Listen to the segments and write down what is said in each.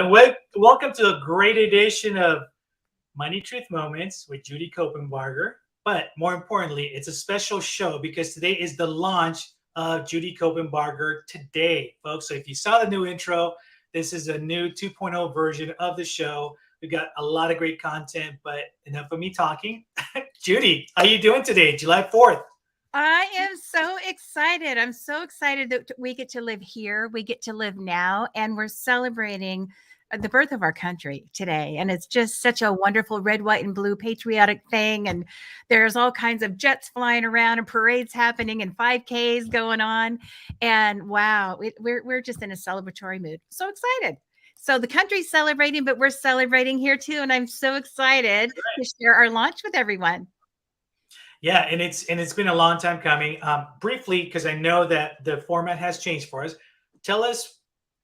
everyone. Welcome to a great edition of Money Truth Moments with Judy Copenbarger. But more importantly, it's a special show because today is the launch of Judy Copenbarger today, folks. So if you saw the new intro, this is a new 2.0 version of the show. We've got a lot of great content, but enough of me talking. Judy, how you doing today, July 4th? I am so excited. I'm so excited that we get to live here. We get to live now, and we're celebrating the birth of our country today. And it's just such a wonderful red, white, and blue patriotic thing. And there's all kinds of jets flying around and parades happening and 5Ks going on. And wow, we're just in a celebratory mood. So excited. So the country's celebrating, but we're celebrating here too. And I'm so excited to share our launch with everyone. Yeah, and it's been a long time coming. Briefly, because I know that the format has changed for us. Tell us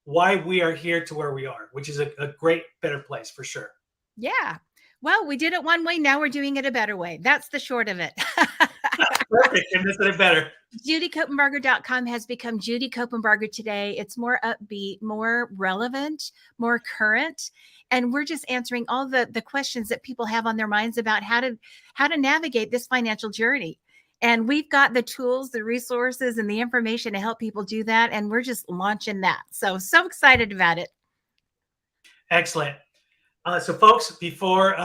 why we are here to where we are, which is a great, better place for sure. Yeah. Well, we did it one way. Now we're doing it a better way. That's the short of it. Perfect, and this is better. JudyCopenbarger.com has become Judy Copenbarger today. It's more upbeat, more relevant, more current. And we're just answering all the questions that people have on their minds about how to navigate this financial journey. And we've got the tools, the resources, and the information to help people do that. And we're just launching that. So excited about it. Excellent. So, folks, before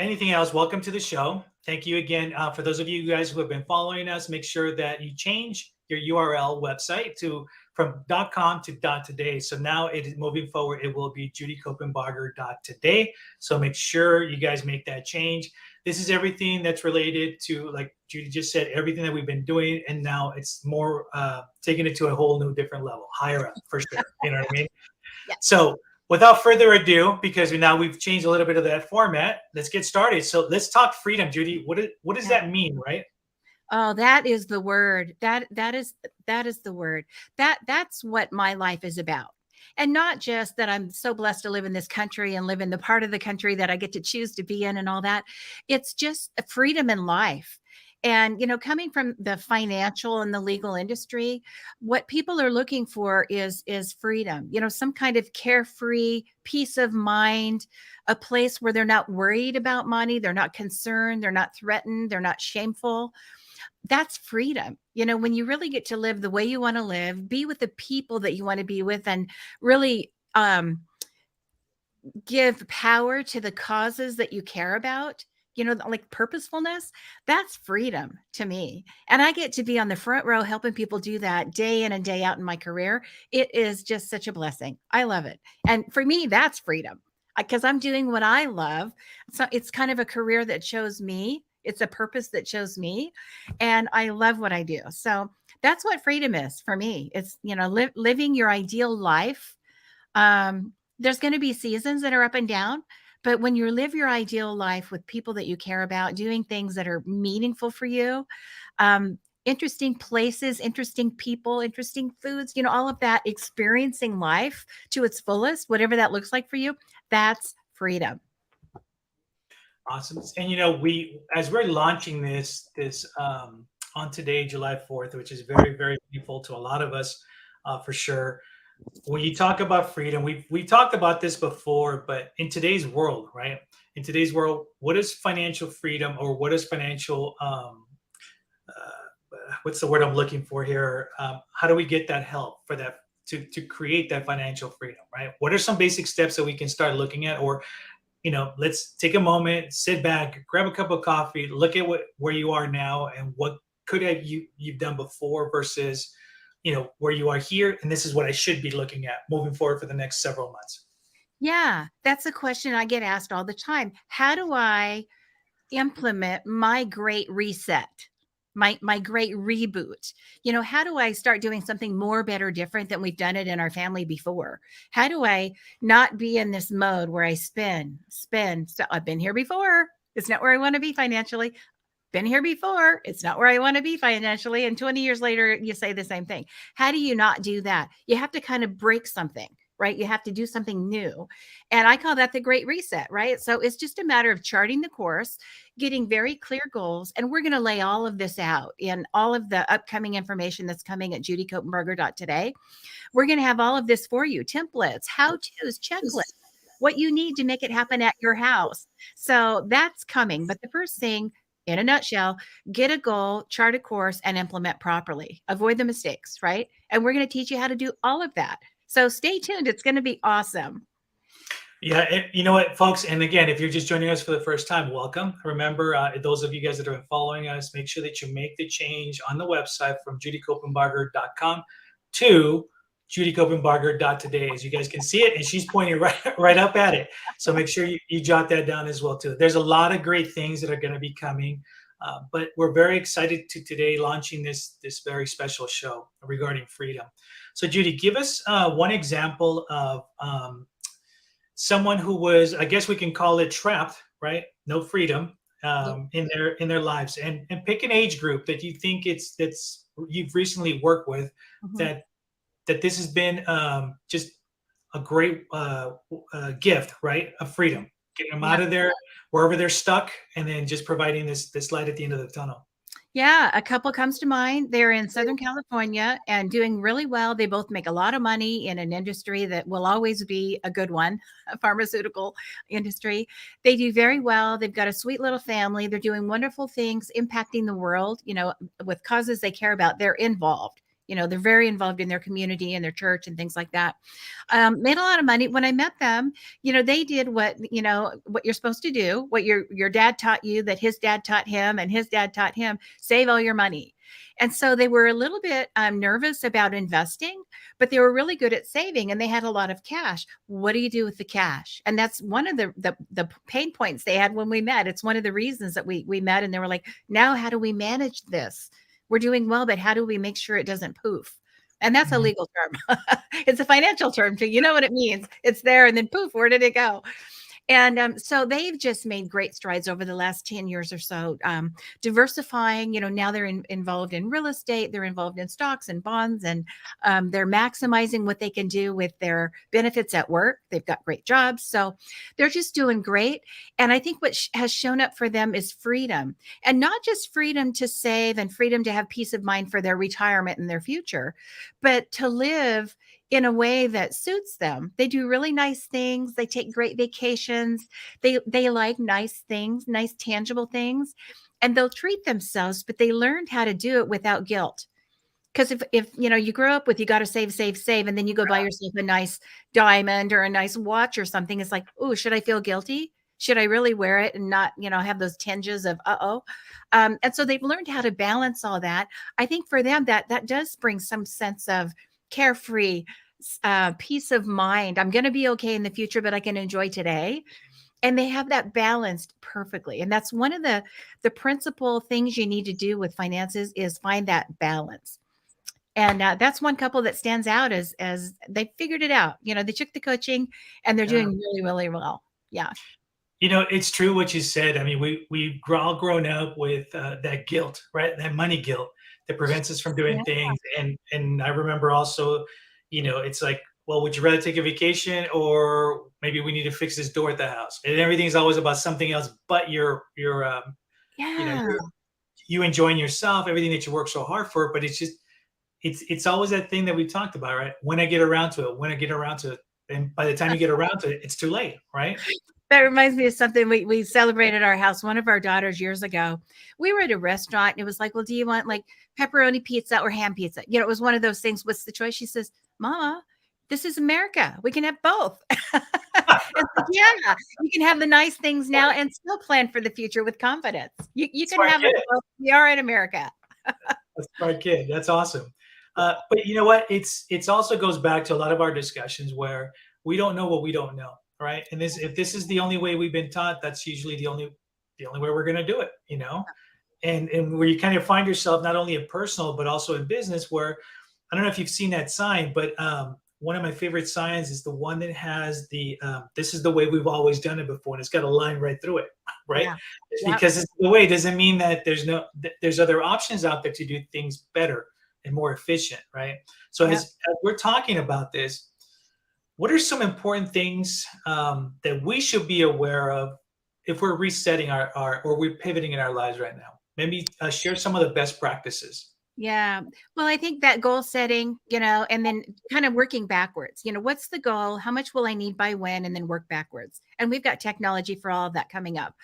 anything else, welcome to the show. Thank you again. For those of you guys who have been following us, make sure that you change your URL website from .com to .today. So now it is moving forward. It will be judycopenbarger.today. So make sure you guys make that change. This is everything that's related to, like Judy just said, everything that we've been doing, and now it's more taking it to a whole new different level, higher up for sure. You know what I mean? Yeah. So without further ado, because now we've changed a little bit of that format, let's get started. So let's talk freedom, Judy. What does that mean, right? Oh, that is the word. That is the word. That's what my life is about. And not just that I'm so blessed to live in this country and live in the part of the country that I get to choose to be in and all that. It's just a freedom in life. And, coming from the financial and the legal industry, what people are looking for is freedom, some kind of carefree peace of mind, a place where they're not worried about money. They're not concerned. They're not threatened. They're not shameful. That's freedom. When you really get to live the way you want to live, be with the people that you want to be with, and really give power to the causes that you care about, like purposefulness, that's freedom to me. And I get to be on the front row helping people do that day in and day out in my career. It is just such a blessing. I love it. And for me, that's freedom because I'm doing what I love. So it's kind of a career that shows me. It's a purpose that shows me. And I love what I do. So that's what freedom is for me. It's, living your ideal life. There's going to be seasons that are up and down, but when you live your ideal life with people that you care about, doing things that are meaningful for you, interesting places, interesting people, interesting foods, all of that, experiencing life to its fullest, whatever that looks like for you, that's freedom. Awesome. And as we're launching this on today, July 4th, which is very, very meaningful to a lot of us, for sure. When you talk about freedom, we talked about this before, but in today's world, right? In today's world, what is financial freedom, or what is financial? What's the word I'm looking for here? How do we get that help for that to create that financial freedom, right? What are some basic steps that we can start looking at, or let's take a moment, sit back, grab a cup of coffee, look at where you are now and what could have you've done before versus where you are here, and this is what I should be looking at moving forward for the next several months. Yeah, that's a question I get asked all the time. How do I implement my great reset? My great reboot. How do I start doing something more, better, different than we've done it in our family before? How do I not be in this mode where I spend? So I've been here before. It's not where I want to be financially. Been here before. It's not where I want to be financially. And 20 years later, you say the same thing. How do you not do that? You have to kind of break something, right? You have to do something new. And I call that the great reset, right? So it's just a matter of charting the course, getting very clear goals. And we're going to lay all of this out in all of the upcoming information that's coming at judycopenbarger.today. We're going to have all of this for you, templates, how-tos, checklists, what you need to make it happen at your house. So that's coming. But the first thing, in a nutshell, get a goal, chart a course, and implement properly. Avoid the mistakes, right? And we're going to teach you how to do all of that. So stay tuned. It's going to be awesome. Yeah, you know what, folks, and again, if you're just joining us for the first time, welcome. Remember, those of you guys that have been following us, make sure that you make the change on the website from judycopenbarger.com to judycopenbarger.today. As you guys can see it, and she's pointing right up at it. So make sure you jot that down as well too. There's a lot of great things that are going to be coming, but we're very excited to today launching this very special show regarding freedom. So Judy, give us one example of someone who was, I guess we can call it trapped, right? No freedom Yeah. in their lives, and pick an age group that you think that's you've recently worked with Mhm. that this has been just a great gift, right? Of freedom, getting them Yeah. out of there wherever they're stuck, and then just providing this light at the end of the tunnel. Yeah, a couple comes to mind. They're in Southern California and doing really well. They both make a lot of money in an industry that will always be a good one, a pharmaceutical industry. They do very well. They've got a sweet little family. They're doing wonderful things, impacting the world, with causes they care about. They're involved. They're very involved in their community and their church and things like that. Made a lot of money. When I met them, they did what you're supposed to do, what your dad taught you, that his dad taught him, and his dad taught him: save all your money. And so they were a little bit nervous about investing, but they were really good at saving, and they had a lot of cash. What do you do with the cash? And that's one of the pain points they had when we met. It's one of the reasons that we met, and they were like, now how do we manage this? We're doing well, but how do we make sure it doesn't poof? And that's a Mhm. legal term. It's a financial term too. You know what it means. It's there and then poof, where did it go? And so they've just made great strides over the last 10 years or so, diversifying. Now they're involved in real estate, they're involved in stocks and bonds, and they're maximizing what they can do with their benefits at work. They've got great jobs. So they're just doing great. And I think what has shown up for them is freedom, and not just freedom to save and freedom to have peace of mind for their retirement and their future, but to live in a way that suits them. They do really nice things. They take great vacations. They like nice things, nice tangible things, and they'll treat themselves, but they learned how to do it without guilt. Because if you grow up with, you got to save, save, save, and then you go buy yourself a nice diamond or a nice watch or something, it's like, oh, should I feel guilty? Should I really wear it and not, have those tinges of uh-oh? And so they've learned how to balance all that. I think for them that does bring some sense of carefree, peace of mind. I'm going to be okay in the future, but I can enjoy today. And they have that balanced perfectly. And that's one of the principal things you need to do with finances, is find that balance. And that's one couple that stands out as they figured it out. They took the coaching, and they're Yeah. doing really, really well. Yeah. It's true what you said. I mean, we've all grown up with that guilt, right? That money guilt that prevents us from doing Yeah. things. And I remember also, it's like, well, would you rather take a vacation, or maybe we need to fix this door at the house? And everything's always about something else, but you know, Yeah. you enjoying yourself, everything that you work so hard for. But it's always that thing that we talked about, right? When I get around to it, when I get around to it, and by the time you get around to it, it's too late, right? That reminds me of something we celebrated our house. One of our daughters years ago, we were at a restaurant, and it was like, well, do you want like pepperoni pizza or ham pizza? It was one of those things. What's the choice? She says, Mama, this is America. We can have both. It's like, yeah, you can have the nice things now and still plan for the future with confidence. You can Smart have it kid. both. We are in America. A smart kid. That's awesome. But you know what? It's also goes back to a lot of our discussions where we don't know what we don't know, right? And if this is the only way we've been taught, that's usually the only way we're going to do it, and where you kind of find yourself not only in personal but also in business, where I don't know if you've seen that sign, but one of my favorite signs is the one that has the "This is the way we've always done it before," and it's got a line right through it, right? Yeah. Just Yep. because it's the way doesn't mean that there's other options out there to do things better and more efficient, right? So Yep. as we're talking about this, what are some important things that we should be aware of if we're resetting our or we're pivoting in our lives right now? Maybe share some of the best practices. Yeah. Well, I think that goal setting, and then kind of working backwards. What's the goal? How much will I need by when? And then work backwards. And we've got technology for all of that coming up.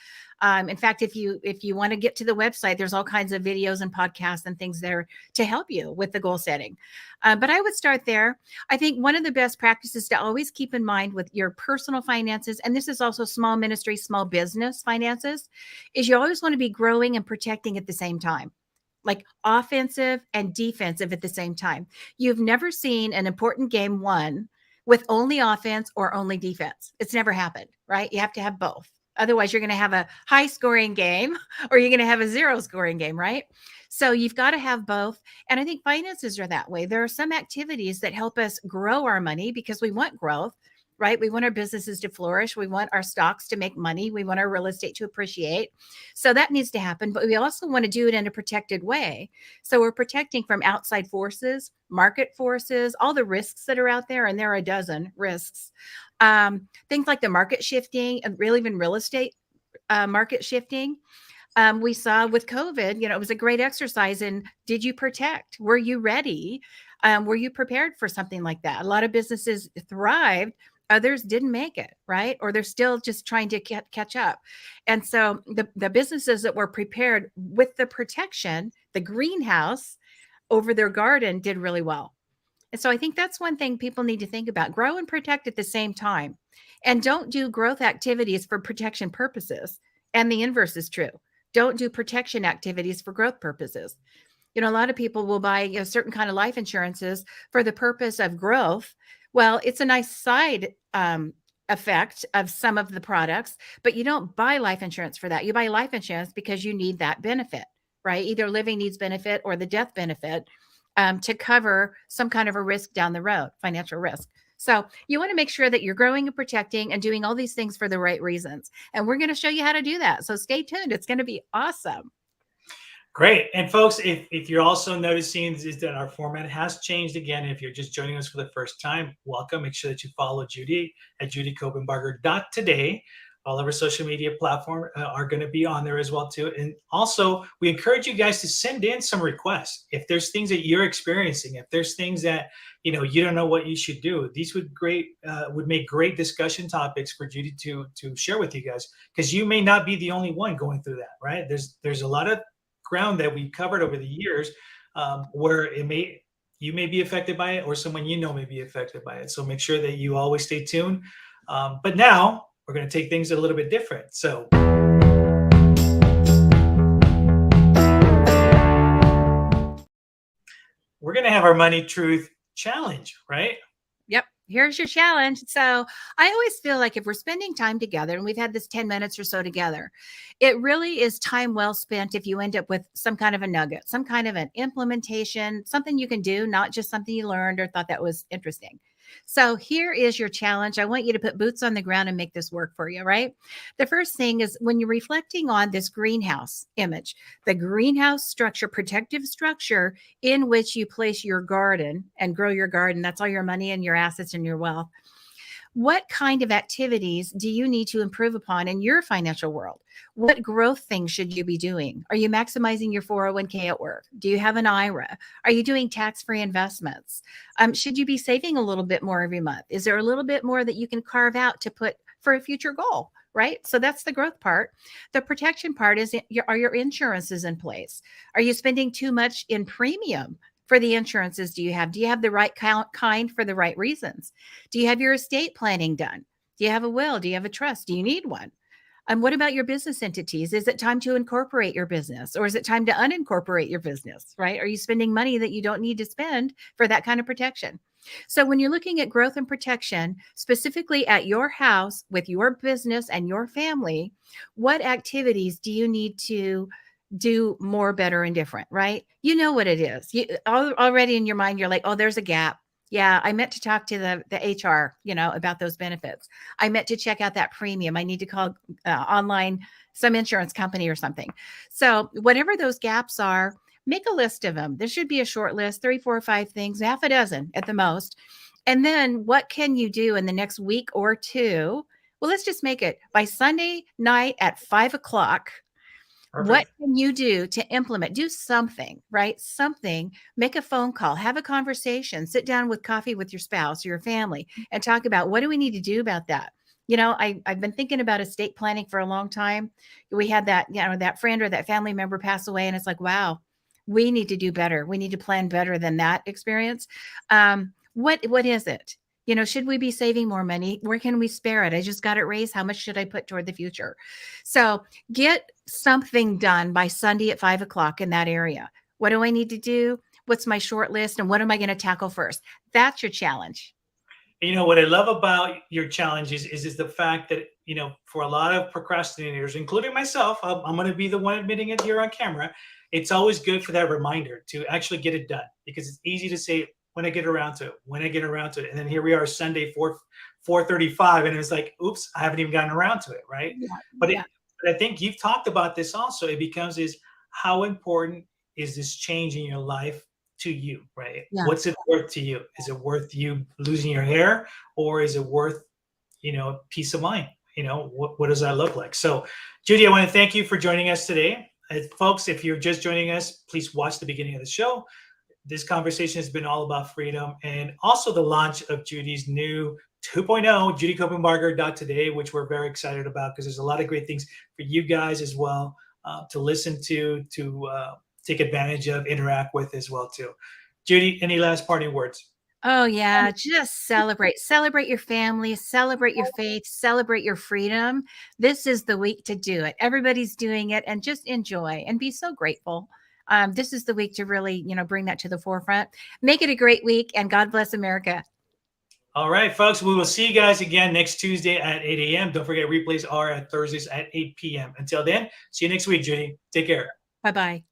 In fact, if you want to get to the website, there's all kinds of videos and podcasts and things there to help you with the goal setting. But I would start there. I think one of the best practices to always keep in mind with your personal finances, and this is also small ministry, small business finances, is you always want to be growing and protecting at the same time, like offensive and defensive at the same time. You've never seen an important game won with only offense or only defense. It's never happened, right? You have to have both. Otherwise, you're going to have a high scoring game or you're going to have a zero scoring game, right? So you've got to have both. And I think finances are that way. There are some activities that help us grow our money because we want growth, right? We want our businesses to flourish. We want our stocks to make money. We want our real estate to appreciate. So that needs to happen. But we also want to do it in a protected way. So we're protecting from outside forces, market forces, all the risks that are out there. And there are a dozen risks. Things like the market shifting, and really even real estate market shifting. We saw with COVID, it was a great exercise in, did you protect? Were you ready? Were you prepared for something like that? A lot of businesses thrived. Others didn't make it, right? Or they're still just trying to catch up. And so the businesses that were prepared with the protection, the greenhouse over their garden, did really well. And so I think that's one thing people need to think about. Grow and protect at the same time. And don't do growth activities for protection purposes. And the inverse is true. Don't do protection activities for growth purposes. A lot of people will buy certain kind of life insurances for the purpose of growth. Well, it's a nice side effect of some of the products, but you don't buy life insurance for that. You buy life insurance because you need that benefit, right? Either living needs benefit or the death benefit to cover some kind of a risk down the road, financial risk. So you want to make sure that you're growing and protecting and doing all these things for the right reasons. And we're going to show you how to do that. So stay tuned. It's going to be awesome. Great. And folks, if you're also noticing is that our format has changed again. If you're just joining us for the first time, welcome. Make sure that you follow Judy at judycopenbarger.today. All of our social media platforms are going to be on there as well too. And also, we encourage you guys to send in some requests. If there's things that you're experiencing, if there's things that you don't know what you should do, these would make great discussion topics for Judy to share with you guys, because you may not be the only one going through that, right? There's a lot of ground that we've covered over the years where you may be affected by it, or someone may be affected by it. So make sure that you always stay tuned. But now we're going to take things a little bit different. So we're going to have our money truth challenge, right? Yep. Here's your challenge. So I always feel like if we're spending time together, and we've had this 10 minutes or so together, it really is time well spent if you end up with some kind of a nugget, some kind of an implementation, something you can do, not just something you learned or thought that was interesting. So here is your challenge. I want you to put boots on the ground and make this work for you, right? The first thing is, when you're reflecting on this greenhouse image, the greenhouse structure, protective structure in which you place your garden and grow your garden, that's all your money and your assets and your wealth. What kind of activities do you need to improve upon in your financial world? What growth things should you be doing? Are you maximizing your 401k at work? Do you have an IRA? Are you doing tax-free investments? Should you be saving a little bit more every month? Is there a little bit more that you can carve out to put for a future goal? Right? So that's the growth part. The protection part is, are your insurances in place? Are you spending too much in premium for the insurances do you have? Do you have the right kind for the right reasons? Do you have your estate planning done? Do you have a will? Do you have a trust? Do you need one? And what about your business entities? Is it time to incorporate your business, or is it time to unincorporate your business, right? Are you spending money that you don't need to spend for that kind of protection? So when you're looking at growth and protection, specifically at your house with your business and your family, what activities do you need to do more, better, and different, right? You know what it is. You already in your mind, you're like, oh, there's a gap. Yeah, I meant to talk to the HR, about those benefits. I meant to check out that premium. I need to call online some insurance company or something. So whatever those gaps are, make a list of them. There should be a short list, 3, 4, 5 things, half a dozen at the most. And then what can you do in the next week or two? Well, let's just make it by Sunday night at 5 o'clock. What Perfect. can you do to implement? Do something, right? Something, make a phone call, have a conversation, sit down with coffee with your spouse or your family and talk about what do we need to do about that? I've been thinking about estate planning for a long time. We had that friend or that family member pass away, and it's like, wow, we need to do better. We need to plan better than that experience. What is it? Should we be saving more money? Where can we spare it? I just got it raised. How much should I put toward the future? So get something done by Sunday at 5 o'clock in that area. What do I need to do? What's my short list? And what am I going to tackle first? That's your challenge. What I love about your challenges is the fact that, for a lot of procrastinators, including myself, I'm going to be the one admitting it here on camera. It's always good for that reminder to actually get it done, because it's easy to say when I get around to it, when I get around to it. And then here we are Sunday, 4:35. And it's like, oops, I haven't even gotten around to it. Right. Yeah. But, Yeah. but I think you've talked about this also. It becomes is how important is this change in your life to you, right? Yeah. What's it worth to you? Is it worth you losing your hair, or is it worth, peace of mind? What does that look like? So, Judy, I want to thank you for joining us today. Folks, if you're just joining us, please watch the beginning of the show. This conversation has been all about freedom, and also the launch of Judy's new 2.0, Judy Copenbarger today, which we're very excited about, because there's a lot of great things for you guys as well, to listen to take advantage of, interact with as well too. Judy, any last parting words? Oh yeah, just celebrate your family, celebrate your faith, celebrate your freedom. This is the week to do it. Everybody's doing it, and just enjoy and be so grateful. This is the week to really, bring that to the forefront. Make it a great week, and God bless America. All right, folks, we will see you guys again next Tuesday at 8 a.m. Don't forget, replays are at Thursdays at 8 p.m. Until then, see you next week, Judy. Take care. Bye bye.